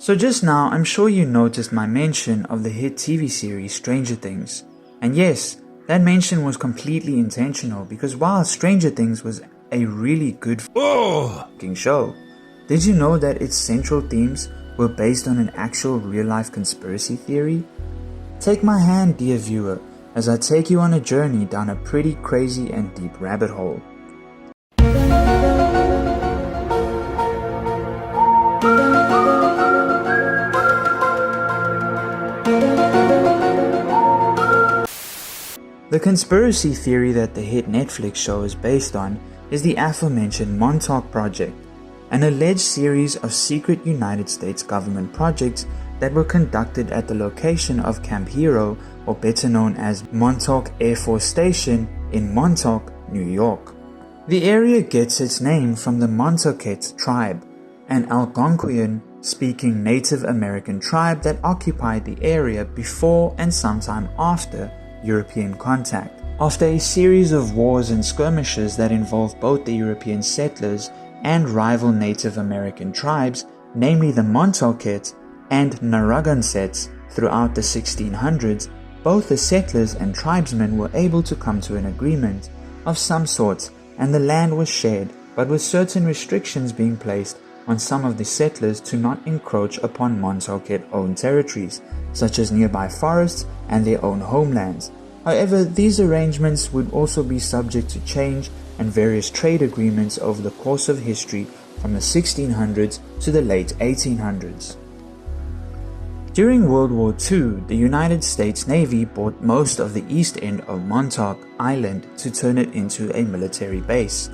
So just now, I'm sure you noticed my mention of the hit TV series Stranger Things. And yes, that mention was completely intentional because while Stranger Things was a really good f***ing show, did you know that its central themes were based on an actual real-life conspiracy theory? Take my hand, dear viewer, as I take you on a journey down a pretty crazy and deep rabbit hole. The conspiracy theory that the hit Netflix show is based on is the aforementioned Montauk Project, an alleged series of secret United States government projects that were conducted at the location of Camp Hero, or better known as Montauk Air Force Station in Montauk, New York. The area gets its name from the Montaukett tribe, an Algonquian-speaking Native American tribe that occupied the area before and sometime after European contact. After a series of wars and skirmishes that involved both the European settlers and rival Native American tribes, namely the Montaukett and Narragansetts, throughout the 1600s, both the settlers and tribesmen were able to come to an agreement of some sort, and the land was shared, but with certain restrictions being placed on some of the settlers to not encroach upon Montaukett-owned territories, such as nearby forests and their own homelands. However, these arrangements would also be subject to change and various trade agreements over the course of history from the 1600s to the late 1800s. During World War II, the United States Navy bought most of the east end of Montauk Island to turn it into a military base.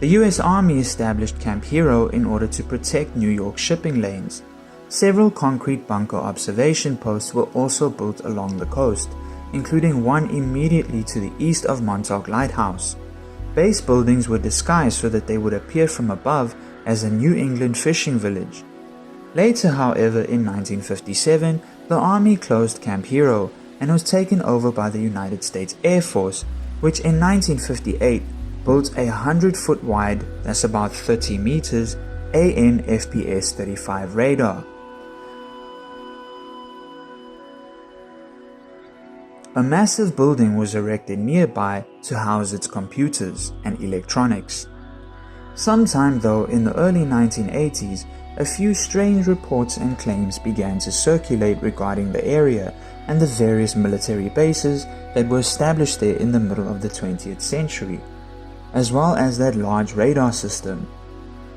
The US Army established Camp Hero in order to protect New York shipping lanes. Several concrete bunker observation posts were also built along the coast, including one immediately to the east of Montauk Lighthouse. Base buildings were disguised so that they would appear from above as a New England fishing village. Later, however, in 1957, the Army closed Camp Hero and was taken over by the United States Air Force, which in 1958 built a 100-foot wide, that's about 30 meters, AN/FPS-35 radar. A massive building was erected nearby to house its computers and electronics. Sometime though in the early 1980s, a few strange reports and claims began to circulate regarding the area and the various military bases that were established there in the middle of the 20th century, as well as that large radar system.